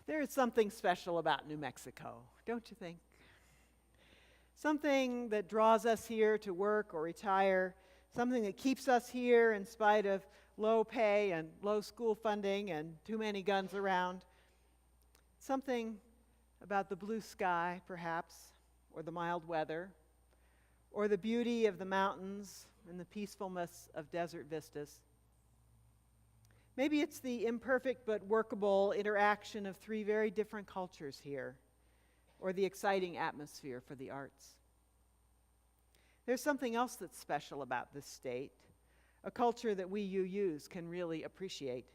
There is something special about New Mexico, don't you think? Something that draws us here to work or retire, something that keeps us here in spite of low pay and low school funding and too many guns around. Something about the blue sky, perhaps, or the mild weather, or the beauty of the mountains and the peacefulness of desert vistas. Maybe it's the imperfect but workable interaction of three very different cultures here, or the exciting atmosphere for the arts. There's something else that's special about this state, a culture that we UUs can really appreciate.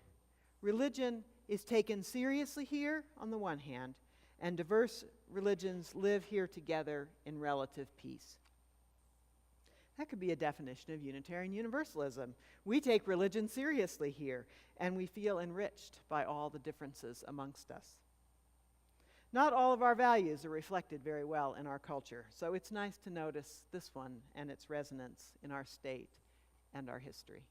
Religion is taken seriously here on the one hand, and diverse religions live here together in relative peace. That could be a definition of Unitarian Universalism. We take religion seriously here, and we feel enriched by all the differences amongst us. Not all of our values are reflected very well in our culture, so it's nice to notice this one and its resonance in our state and our history.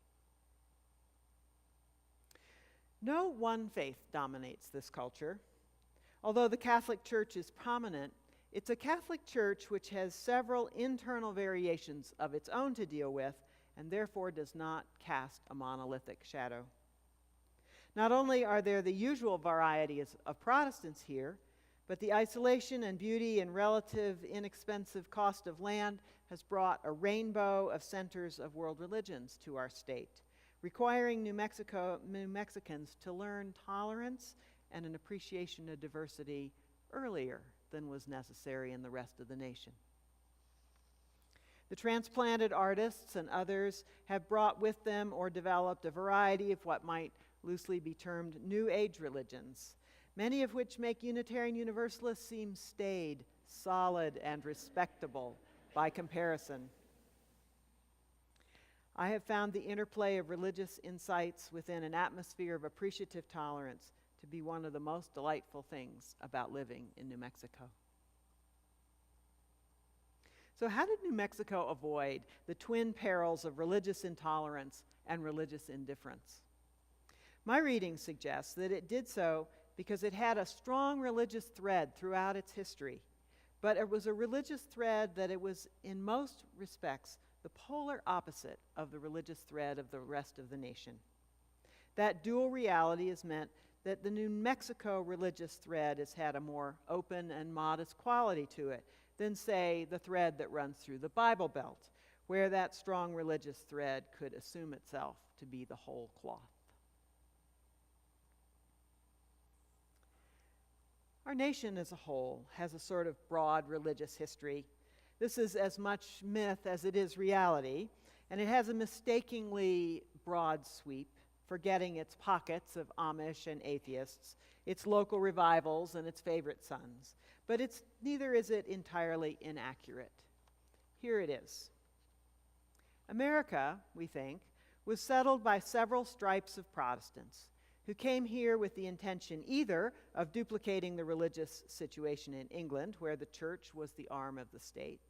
No one faith dominates this culture. Although the Catholic Church is prominent, it's a Catholic Church which has several internal variations of its own to deal with, and therefore does not cast a monolithic shadow. Not only are there the usual varieties of Protestants here, but the isolation and beauty and relative inexpensive cost of land has brought a rainbow of centers of world religions to our state, requiring New Mexicans to learn tolerance and an appreciation of diversity earlier than was necessary in the rest of the nation. The transplanted artists and others have brought with them or developed a variety of what might loosely be termed New Age religions, many of which make Unitarian Universalists seem staid, solid, and respectable by comparison. I have found the interplay of religious insights within an atmosphere of appreciative tolerance to be one of the most delightful things about living in New Mexico. So how did New Mexico avoid the twin perils of religious intolerance and religious indifference? My reading suggests that it did so because it had a strong religious thread throughout its history, but it was a religious thread that it was in most respects the polar opposite of the religious thread of the rest of the nation. That dual reality has meant that the New Mexico religious thread has had a more open and modest quality to it than, say, the thread that runs through the Bible Belt, where that strong religious thread could assume itself to be the whole cloth. Our nation as a whole has a sort of broad religious history. This is as much myth as it is reality, and it has a mistakingly broad sweep, forgetting its pockets of Amish and atheists, its local revivals, and its favorite sons. But neither is it entirely inaccurate. Here it is. America, we think, was settled by several stripes of Protestants who came here with the intention either of duplicating the religious situation in England, where the church was the arm of the state,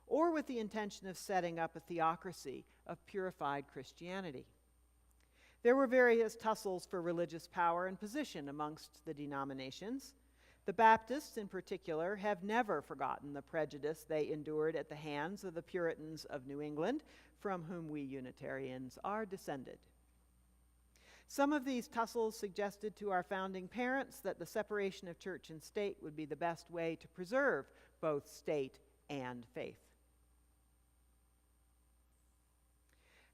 or with the intention of setting up a theocracy of purified Christianity. There were various tussles for religious power and position amongst the denominations. The Baptists, in particular, have never forgotten the prejudice they endured at the hands of the Puritans of New England, from whom we Unitarians are descended. Some of these tussles suggested to our founding parents that the separation of church and state would be the best way to preserve both state and faith.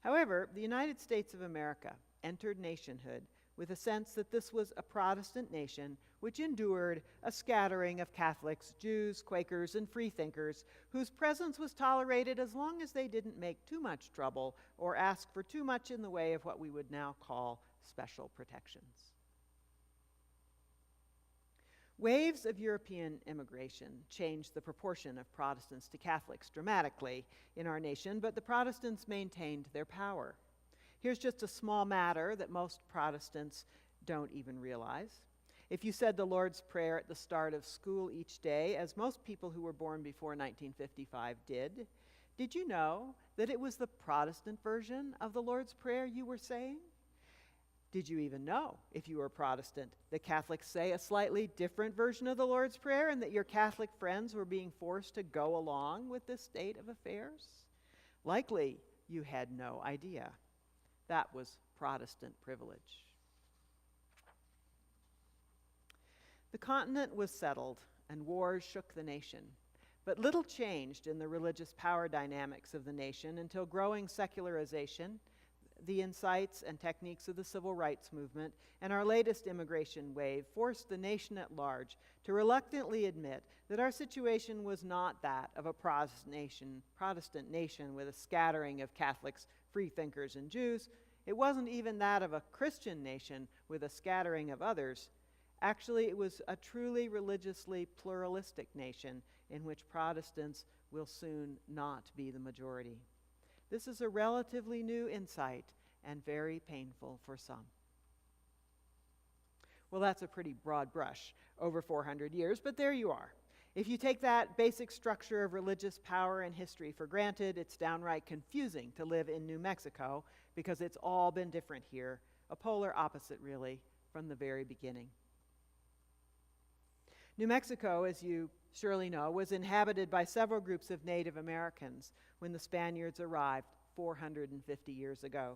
However, the United States of America entered nationhood with a sense that this was a Protestant nation which endured a scattering of Catholics, Jews, Quakers, and freethinkers whose presence was tolerated as long as they didn't make too much trouble or ask for too much in the way of what we would now call special protections. Waves of European immigration changed the proportion of Protestants to Catholics dramatically in our nation, but the Protestants maintained their power. Here's just a small matter that most Protestants don't even realize. If you said the Lord's Prayer at the start of school each day, as most people who were born before 1955 did you know that it was the Protestant version of the Lord's Prayer you were saying? Did you even know, if you were Protestant, that Catholics say a slightly different version of the Lord's Prayer and that your Catholic friends were being forced to go along with this state of affairs? Likely you had no idea. That was Protestant privilege. The continent was settled and wars shook the nation, but little changed in the religious power dynamics of the nation until growing secularization, the insights and techniques of the civil rights movement, and our latest immigration wave forced the nation at large to reluctantly admit that our situation was not that of a Protestant nation with a scattering of Catholics, freethinkers, and Jews. It wasn't even that of a Christian nation with a scattering of others. Actually, it was a truly religiously pluralistic nation in which Protestants will soon not be the majority. This is a relatively new insight and very painful for some. Well, that's a pretty broad brush over 400 years, but there you are. If you take that basic structure of religious power and history for granted, it's downright confusing to live in New Mexico because it's all been different here, a polar opposite, really, from the very beginning. New Mexico, as you surely know, was inhabited by several groups of Native Americans when the Spaniards arrived 450 years ago.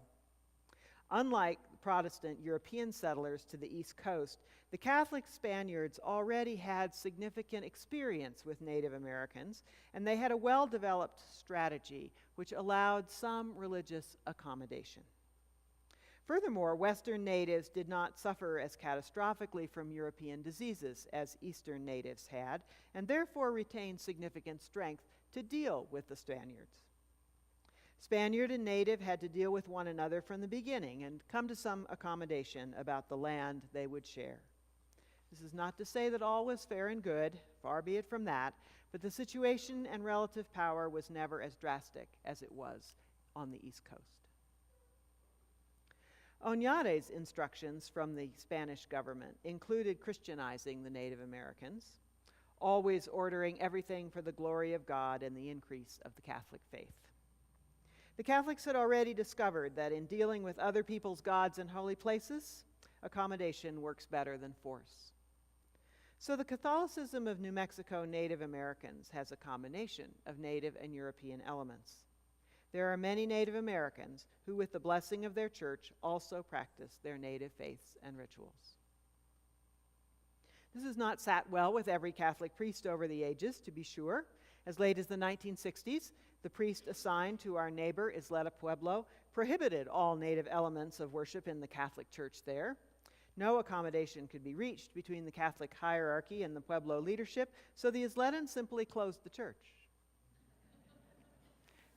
Unlike Protestant European settlers to the East Coast, the Catholic Spaniards already had significant experience with Native Americans, and they had a well-developed strategy which allowed some religious accommodation. Furthermore, Western natives did not suffer as catastrophically from European diseases as Eastern natives had, and therefore retained significant strength to deal with the Spaniards. Spaniard and native had to deal with one another from the beginning and come to some accommodation about the land they would share. This is not to say that all was fair and good, far be it from that, but the situation and relative power was never as drastic as it was on the East Coast. Oñate's instructions from the Spanish government included Christianizing the Native Americans, always ordering everything for the glory of God and the increase of the Catholic faith. The Catholics had already discovered that in dealing with other people's gods and holy places, accommodation works better than force. So the Catholicism of New Mexico Native Americans has a combination of Native and European elements. There are many Native Americans who, with the blessing of their church, also practice their native faiths and rituals. This has not sat well with every Catholic priest over the ages, to be sure. As late as the 1960s, the priest assigned to our neighbor, Isleta Pueblo, prohibited all Native elements of worship in the Catholic Church there. No accommodation could be reached between the Catholic hierarchy and the Pueblo leadership, so the Isletans simply closed the church.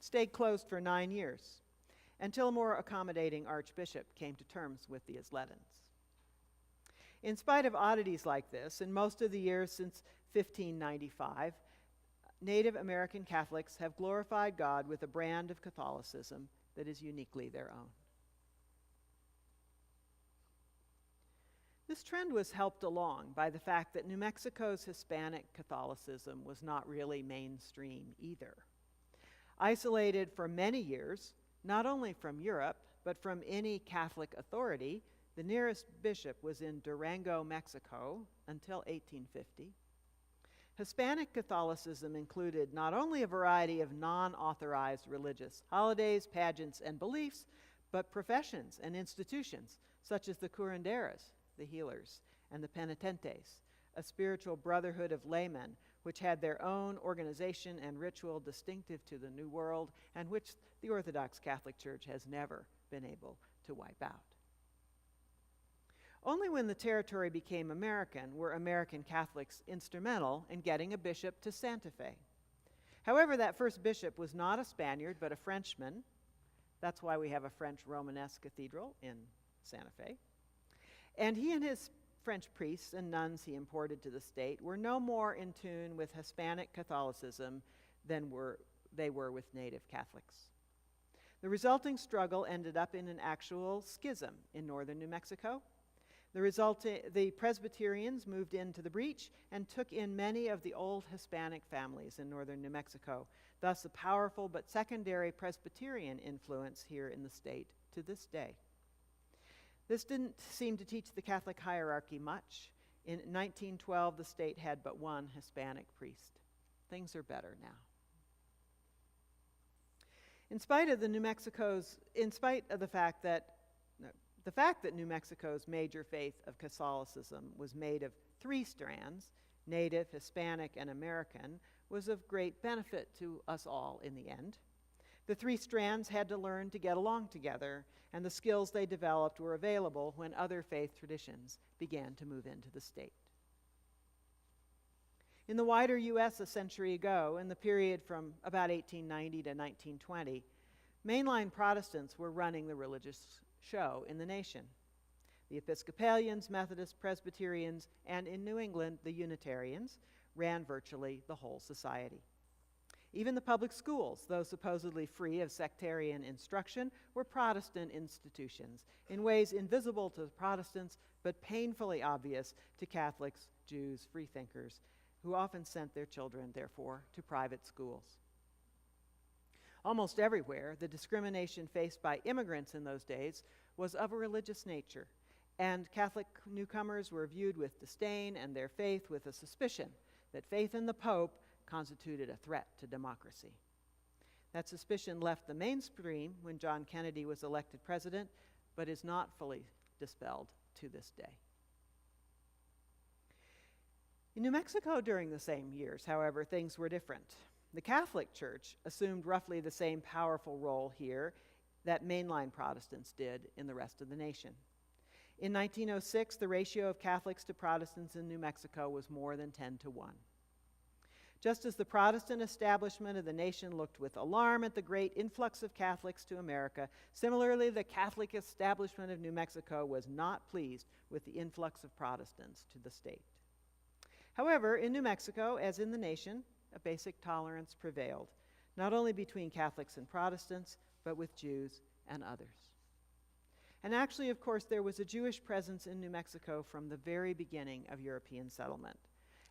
Stayed closed for 9 years, until a more accommodating archbishop came to terms with the Isletans. In spite of oddities like this, in most of the years since 1595, Native American Catholics have glorified God with a brand of Catholicism that is uniquely their own. This trend was helped along by the fact that New Mexico's Hispanic Catholicism was not really mainstream either. Isolated for many years, not only from Europe, but from any Catholic authority, the nearest bishop was in Durango, Mexico, until 1850. Hispanic Catholicism included not only a variety of non-authorized religious holidays, pageants, and beliefs, but professions and institutions, such as the curanderas, the healers, and the penitentes, a spiritual brotherhood of laymen, which had their own organization and ritual distinctive to the New World, and which the Orthodox Catholic Church has never been able to wipe out. Only when the territory became American were American Catholics instrumental in getting a bishop to Santa Fe. However, that first bishop was not a Spaniard, but a Frenchman. That's why we have a French Romanesque cathedral in Santa Fe. And he and his French priests and nuns he imported to the state were no more in tune with Hispanic Catholicism than they were with native Catholics. The resulting struggle ended up in an actual schism in northern New Mexico. The Presbyterians moved into the breach and took in many of the old Hispanic families in northern New Mexico, thus a powerful but secondary Presbyterian influence here in the state to this day. This didn't seem to teach the Catholic hierarchy much. In 1912, the state had but one Hispanic priest. Things are better now. In spite of the fact that New Mexico's major faith of Catholicism was made of three strands, Native, Hispanic, and American, was of great benefit to us all in the end. The three strands had to learn to get along together, and the skills they developed were available when other faith traditions began to move into the state. In the wider U.S. a century ago, in the period from about 1890 to 1920, mainline Protestants were running the religious show in the nation. The Episcopalians, Methodists, Presbyterians, and in New England, the Unitarians, ran virtually the whole society. Even the public schools, though supposedly free of sectarian instruction, were Protestant institutions in ways invisible to Protestants but painfully obvious to Catholics, Jews, freethinkers, who often sent their children, therefore, to private schools. Almost everywhere, the discrimination faced by immigrants in those days was of a religious nature, and Catholic newcomers were viewed with disdain and their faith with a suspicion that faith in the Pope constituted a threat to democracy. That suspicion left the mainstream when John Kennedy was elected president, but is not fully dispelled to this day. In New Mexico during the same years, however, things were different. The Catholic Church assumed roughly the same powerful role here that mainline Protestants did in the rest of the nation. In 1906, the ratio of Catholics to Protestants in New Mexico was more than 10-1. Just as the Protestant establishment of the nation looked with alarm at the great influx of Catholics to America, similarly, the Catholic establishment of New Mexico was not pleased with the influx of Protestants to the state. However, in New Mexico, as in the nation, a basic tolerance prevailed, not only between Catholics and Protestants, but with Jews and others. And actually, of course, there was a Jewish presence in New Mexico from the very beginning of European settlement,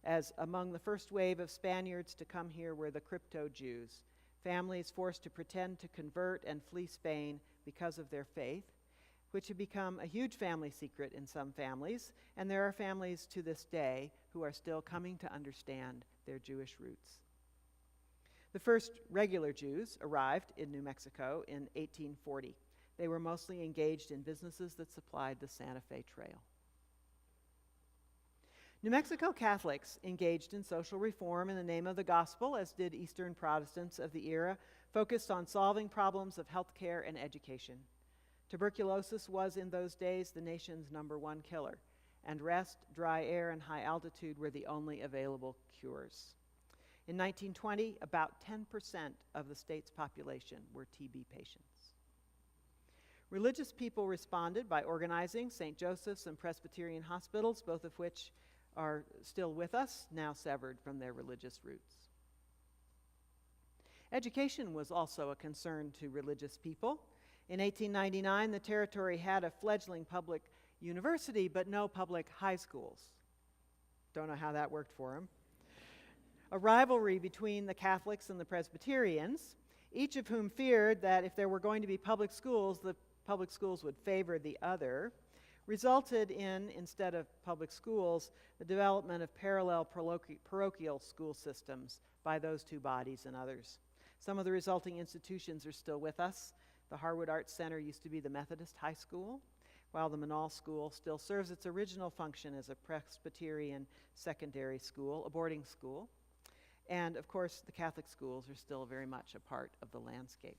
as among the first wave of Spaniards to come here were the crypto-Jews, families forced to pretend to convert and flee Spain because of their faith, which had become a huge family secret in some families, and there are families to this day who are still coming to understand their Jewish roots. The first regular Jews arrived in New Mexico in 1840. They were mostly engaged in businesses that supplied the Santa Fe Trail. New Mexico Catholics engaged in social reform in the name of the gospel, as did Eastern Protestants of the era, focused on solving problems of health care and education. Tuberculosis was in those days the nation's #1 killer, and rest, dry air, and high altitude were the only available cures. In 1920, about 10% of the state's population were TB patients. Religious people responded by organizing St. Joseph's and Presbyterian hospitals, both of which are still with us, now severed from their religious roots. Education was also a concern to religious people. In 1899, the territory had a fledgling public university, but no public high schools. Don't know how that worked for them. A rivalry between the Catholics and the Presbyterians, each of whom feared that if there were going to be public schools, the public schools would favor the other, resulted in, instead of public schools, the development of parallel parochial school systems by those two bodies and others. Some of the resulting institutions are still with us. The Harwood Arts Center used to be the Methodist High School, while the Menaul School still serves its original function as a Presbyterian secondary school, a boarding school. And, of course, the Catholic schools are still very much a part of the landscape.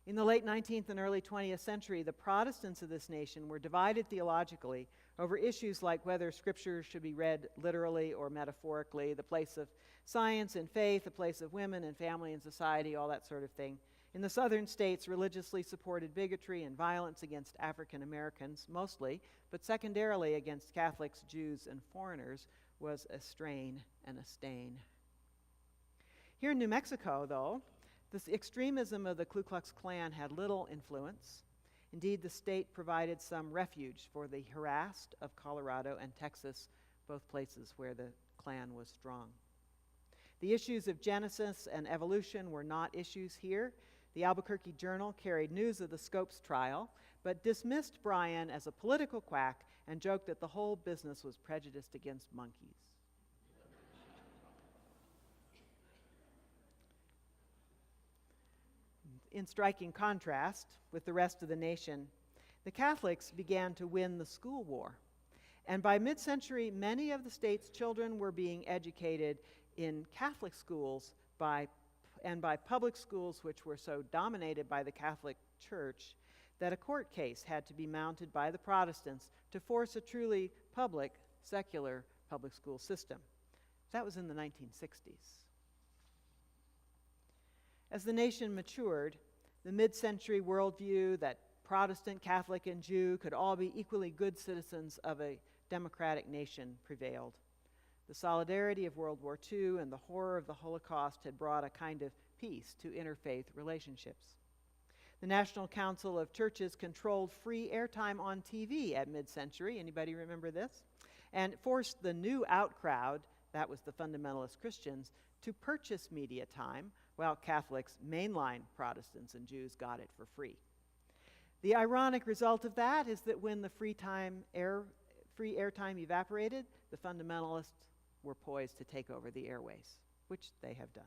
In the late 19th and early 20th century, the Protestants of this nation were divided theologically over issues like whether Scripture should be read literally or metaphorically, the place of science and faith, the place of women and family and society, all that sort of thing. In the southern states, religiously supported bigotry and violence against African Americans, mostly, but secondarily against Catholics, Jews, and foreigners, was a strain and a stain. Here in New Mexico, though, the extremism of the Ku Klux Klan had little influence. Indeed, the state provided some refuge for the harassed of Colorado and Texas, both places where the Klan was strong. The issues of Genesis and evolution were not issues here. The Albuquerque Journal carried news of the Scopes trial, but dismissed Bryan as a political quack and joked that the whole business was prejudiced against monkeys. In striking contrast with the rest of the nation, the Catholics began to win the school war. And by mid-century, many of the state's children were being educated in Catholic schools by public schools which were so dominated by the Catholic Church that a court case had to be mounted by the Protestants to force a truly public, secular public school system. That was in the 1960s. As the nation matured, the mid-century worldview that Protestant, Catholic, and Jew could all be equally good citizens of a democratic nation prevailed. The solidarity of World War II and the horror of the Holocaust had brought a kind of peace to interfaith relationships. The National Council of Churches controlled free airtime on TV at mid-century. Anybody remember this? And forced the new out crowd, that was the fundamentalist Christians, to purchase media time, while Catholics, mainline Protestants, and Jews got it for free. The ironic result of that is that when the free airtime evaporated, the fundamentalists were poised to take over the airways, which they have done.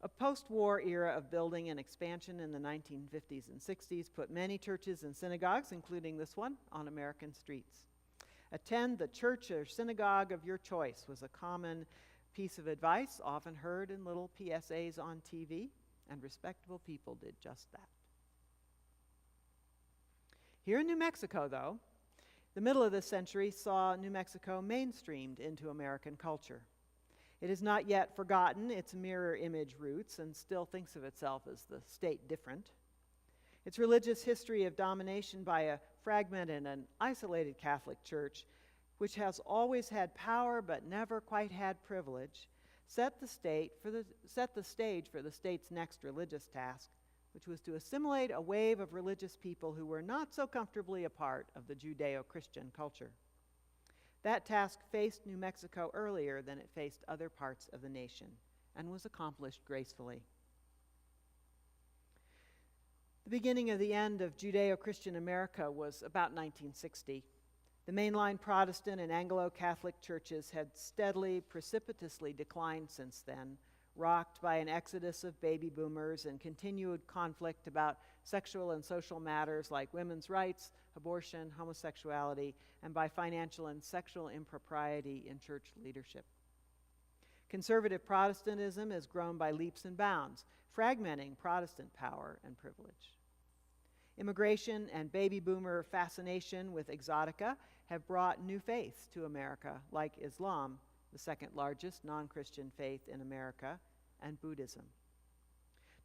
A post-war era of building and expansion in the 1950s and 60s put many churches and synagogues, including this one, on American streets. Attend the church or synagogue of your choice was a common piece of advice, often heard in little PSAs on TV, and respectable people did just that. Here in New Mexico, though, the middle of this century saw New Mexico mainstreamed into American culture. It has not yet forgotten its mirror image roots and still thinks of itself as the state different. Its religious history of domination by a fragmented and isolated Catholic Church, which has always had power but never quite had privilege, set the stage for the state's next religious task, which was to assimilate a wave of religious people who were not so comfortably a part of the Judeo-Christian culture. That task faced New Mexico earlier than it faced other parts of the nation, and was accomplished gracefully. The beginning of the end of Judeo-Christian America was about 1960. The mainline Protestant and Anglo-Catholic churches had steadily, precipitously declined since then, rocked by an exodus of baby boomers and continued conflict about sexual and social matters like women's rights, abortion, homosexuality, and by financial and sexual impropriety in church leadership. Conservative Protestantism has grown by leaps and bounds, fragmenting Protestant power and privilege. Immigration and baby boomer fascination with exotica have brought new faiths to America, like Islam, the second largest non-Christian faith in America, and Buddhism.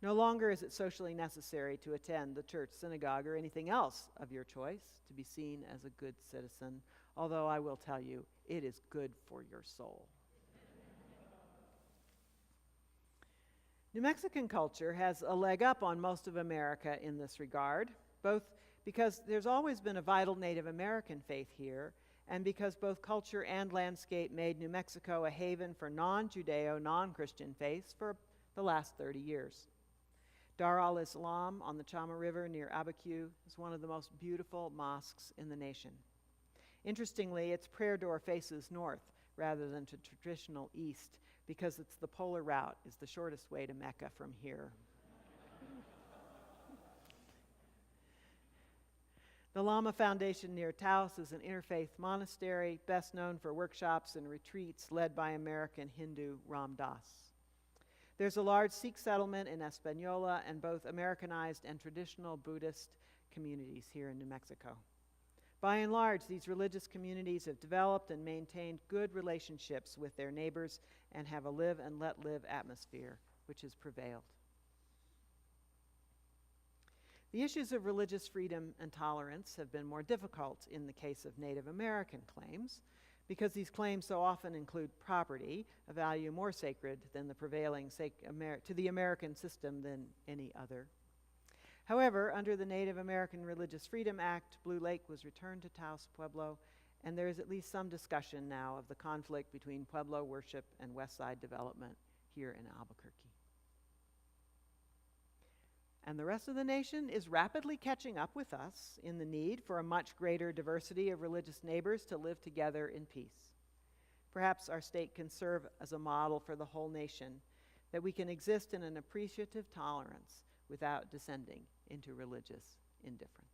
No longer is it socially necessary to attend the church, synagogue, or anything else of your choice to be seen as a good citizen, although I will tell you, it is good for your soul. New Mexican culture has a leg up on most of America in this regard, both because there's always been a vital Native American faith here, and because both culture and landscape made New Mexico a haven for non-Judeo, non-Christian faiths for the last 30 years. Dar al-Islam on the Chama River near Albuquerque is one of the most beautiful mosques in the nation. Interestingly, its prayer door faces north rather than to traditional east, because it's the polar route is the shortest way to Mecca from here. The Lama Foundation near Taos is an interfaith monastery best known for workshops and retreats led by American Hindu Ram Dass. There's a large Sikh settlement in Espanola and both Americanized and traditional Buddhist communities here in New Mexico. By and large, these religious communities have developed and maintained good relationships with their neighbors and have a live and let live atmosphere which has prevailed. The issues of religious freedom and tolerance have been more difficult in the case of Native American claims, because these claims so often include property, a value more sacred than the prevailing to the American system than any other. However, under the Native American Religious Freedom Act, Blue Lake was returned to Taos Pueblo, and there is at least some discussion now of the conflict between Pueblo worship and West Side development here in Albuquerque. And the rest of the nation is rapidly catching up with us in the need for a much greater diversity of religious neighbors to live together in peace. Perhaps our state can serve as a model for the whole nation, that we can exist in an appreciative tolerance without descending into religious indifference.